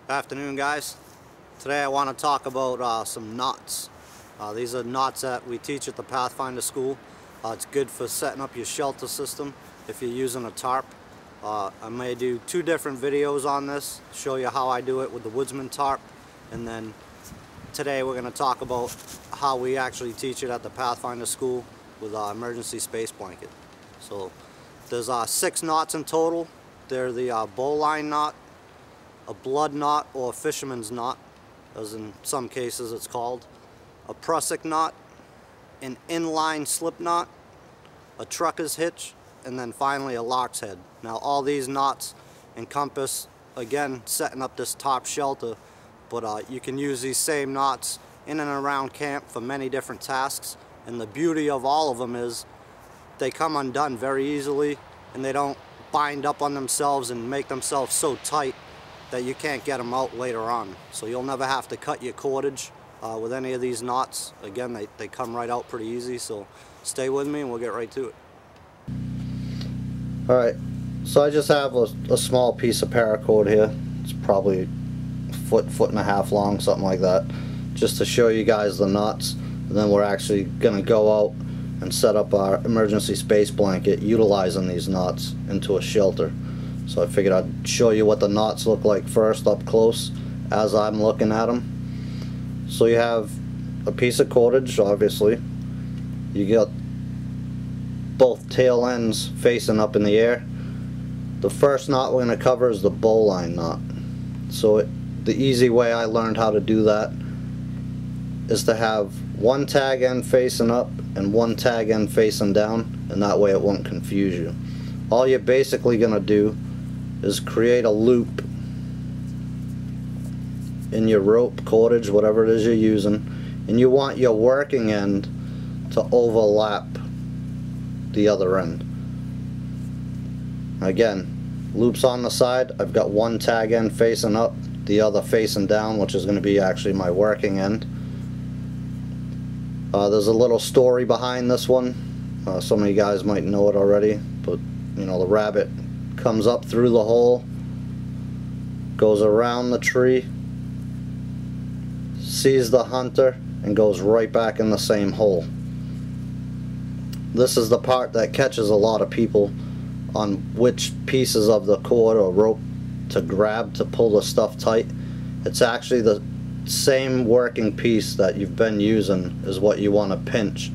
Afternoon, guys. Today I want to talk about some knots. These are knots that we teach at the Pathfinder School. It's good for setting up your shelter system if you're using a tarp. I may do two different videos on this, show you how I do it with the Woodsman tarp, and then today we're going to talk about how we actually teach it at the Pathfinder School with our emergency space blanket. So there's 6 knots in total. They're the bowline knot, a blood knot or a fisherman's knot, as in some cases it's called, a prusik knot, an inline slip knot, a trucker's hitch, and then finally a lark's head. Now all these knots encompass, again, setting up this tarp shelter, but you can use these same knots in and around camp for many different tasks, and the beauty of all of them is they come undone very easily and they don't bind up on themselves and make themselves so tight that you can't get them out later on. So you'll never have to cut your cordage with any of these knots. Again, they come right out pretty easy, so stay with me and we'll get right to it. Alright, so I just have a small piece of paracord here. It's probably a foot and a half long, something like that, just to show you guys the knots. And then we're actually going to go out and set up our emergency space blanket utilizing these knots into a shelter. So I figured I'd show you what the knots look like first up close as I'm looking at them. So you have a piece of cordage, obviously. You got both tail ends facing up in the air. The first knot we're going to cover is the bowline knot. So the easy way I learned how to do that is to have one tag end facing up and one tag end facing down, and that way it won't confuse you. All you're basically going to do is create a loop in your rope, cordage, whatever it is you're using, and you want your working end to overlap the other end. Again, loops on the side. I've got one tag end facing up, the other facing down, which is going to be actually my working end. There's a little story behind this one. Some of you guys might know it already, but you know, the rabbit comes up through the hole, goes around the tree, sees the hunter, and goes right back in the same hole. This is the part that catches a lot of people on which pieces of the cord or rope to grab to pull the stuff tight. It's actually the same working piece that you've been using is what you want to pinch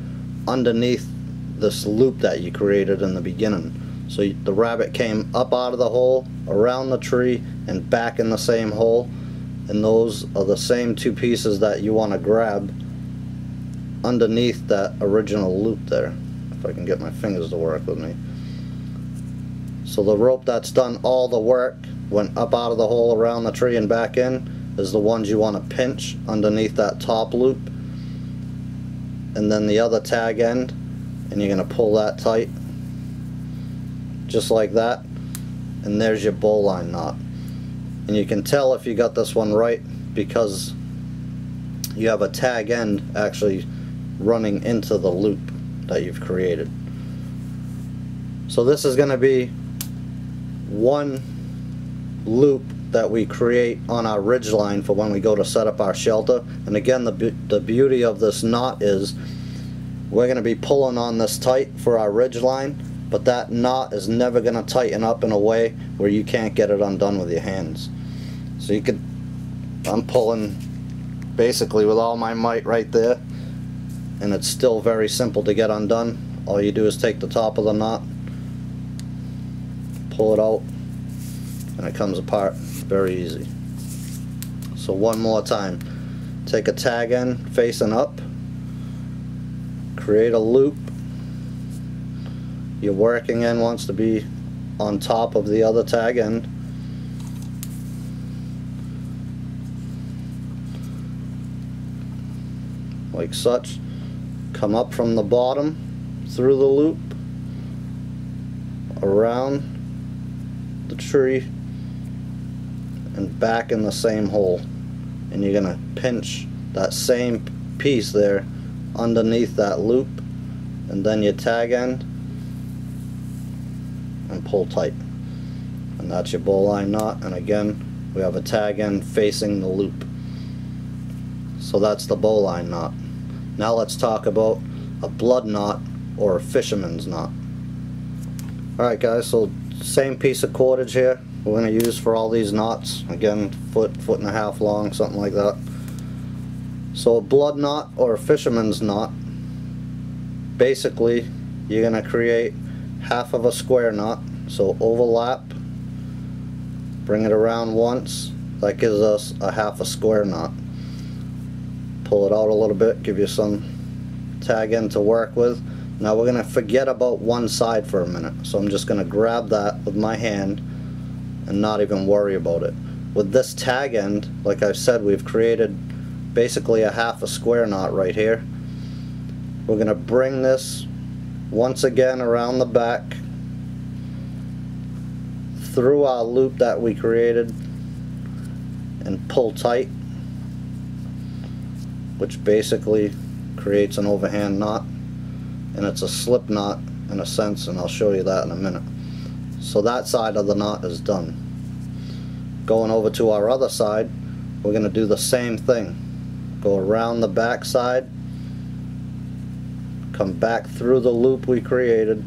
underneath this loop that you created in the beginning. So the rabbit came up out of the hole, around the tree, and back in the same hole, and those are the same two pieces that you want to grab underneath that original loop there. If I can get my fingers to work with me. So the rope that's done all the work, went up out of the hole, around the tree, and back in, is the ones you want to pinch underneath that top loop, and then the other tag end, and you're going to pull that tight just like that, and there's your bowline knot. And you can tell if you got this one right because you have a tag end actually running into the loop that you've created. So this is going to be one loop that we create on our ridge line for when we go to set up our shelter. And again, the beauty of this knot is we're going to be pulling on this tight for our ridge line, but that knot is never going to tighten up in a way where you can't get it undone with your hands. So you could, I'm pulling basically with all my might right there, and it's still very simple to get undone. All you do is take the top of the knot, pull it out, and it comes apart very easy. So one more time, take a tag end facing up, create a loop. Your working end wants to be on top of the other tag end. Like such. Come up from the bottom through the loop, around the tree, and back in the same hole. And you're going to pinch that same piece there underneath that loop, and then your tag end, and pull tight. And that's your bowline knot. And again, We have a tag end facing the loop. So that's the bowline knot. Now let's talk about a blood knot or a fisherman's knot. Alright guys, so same piece of cordage here we're going to use for all these knots. Again, foot and a half long, something like that. So a blood knot or a fisherman's knot, basically you're going to create half of a square knot. So overlap, bring it around once, that gives us a half a square knot. Pull it out a little bit, give you some tag end to work with. Now we're going to forget about one side for a minute, so I'm just going to grab that with my hand and not even worry about it. With this tag end, like I've said, we've created basically a half a square knot right here. We're going to bring this once again around the back, through our loop that we created, and pull tight, which basically creates an overhand knot, and it's a slip knot in a sense, and I'll show you that in a minute. So that side of the knot is done. Going over to our other side, we're going to do the same thing. Go around the back side, come back through the loop we created,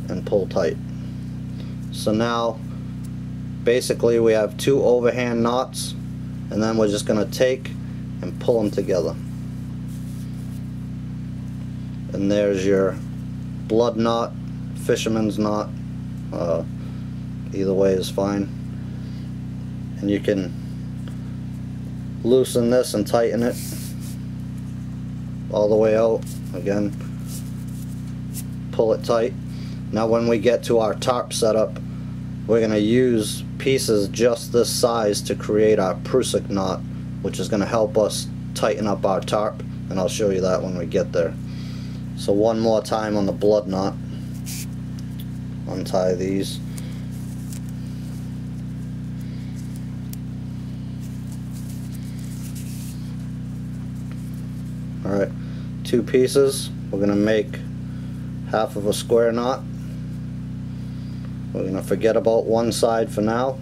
and pull tight. So now basically we have two overhand knots, and then we're just going to take and pull them together. And there's your blood knot, fisherman's knot, either way is fine. And you can loosen this and tighten it all the way out. Again, pull it tight. Now when we get to our tarp setup, we're going to use pieces just this size to create our prusik knot, which is going to help us tighten up our tarp, and I'll show you that when we get there. So one more time on the blood knot. Untie these. Alright, two pieces. We're going to make half of a square knot. We're going to forget about one side for now.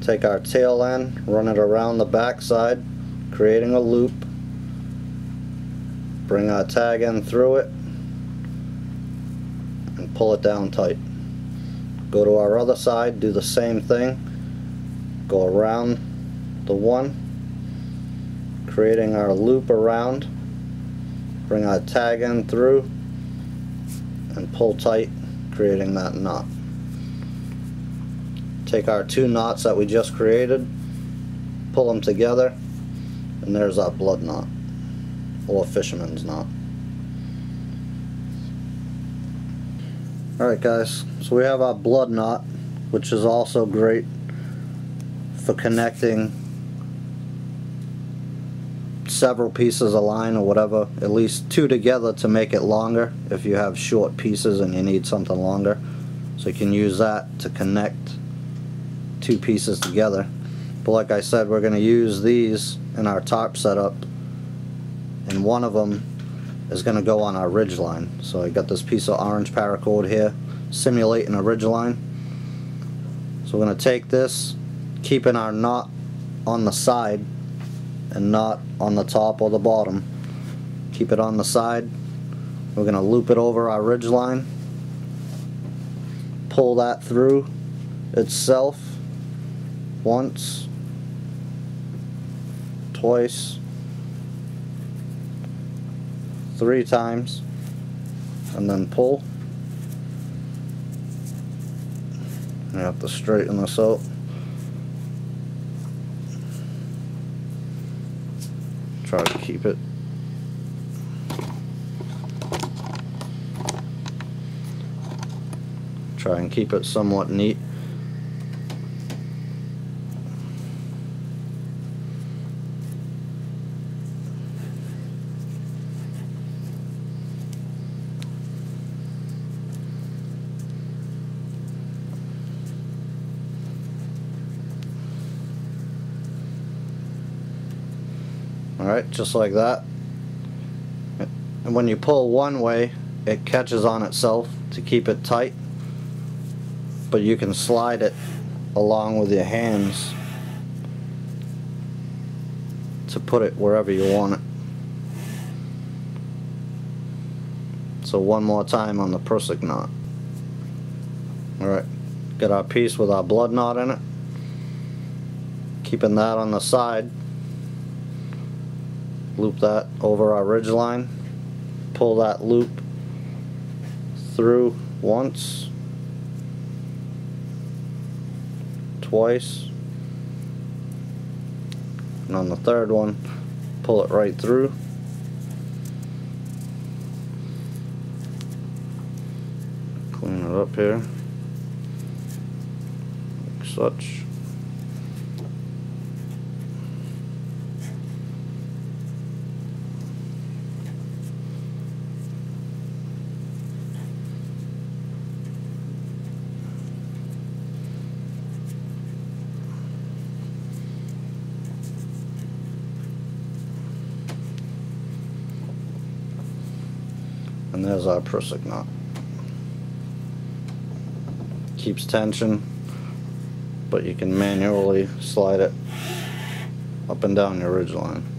Take our tail end, run it around the back side, creating a loop. Bring our tag end through it and pull it down tight. Go to our other side, do the same thing. Go around the one, creating our loop around. Bring our tag end through and pull tight, creating that knot. Take our two knots that we just created, pull them together, and there's our blood knot, or fisherman's knot. Alright guys, so we have our blood knot, which is also great for connecting several pieces of line or whatever, at least two together to make it longer if you have short pieces and you need something longer. So you can use that to connect two pieces together. But like I said, we're going to use these in our tarp setup, and one of them is going to go on our ridge line. So I got this piece of orange paracord here simulating a ridge line. So we're going to take this, keeping our knot on the side and not on the top or the bottom. Keep it on the side. We're going to loop it over our ridge line, pull that through itself once, twice, 3 times, and then pull. I have to straighten this out. Try to keep it. Try and keep it somewhat neat. Alright, just like that. And when you pull one way, it catches on itself to keep it tight. but you can slide it along with your hands to put it wherever you want it. So one more time on the prusik knot. Alright, got our piece with our blood knot in it. Keeping that on the side. Loop that over our ridge line. Pull that loop through once, twice, and on the third one, pull it right through. Clean it up here, like such. And there's our prusik knot. Keeps tension, but you can manually slide it up and down your ridge line.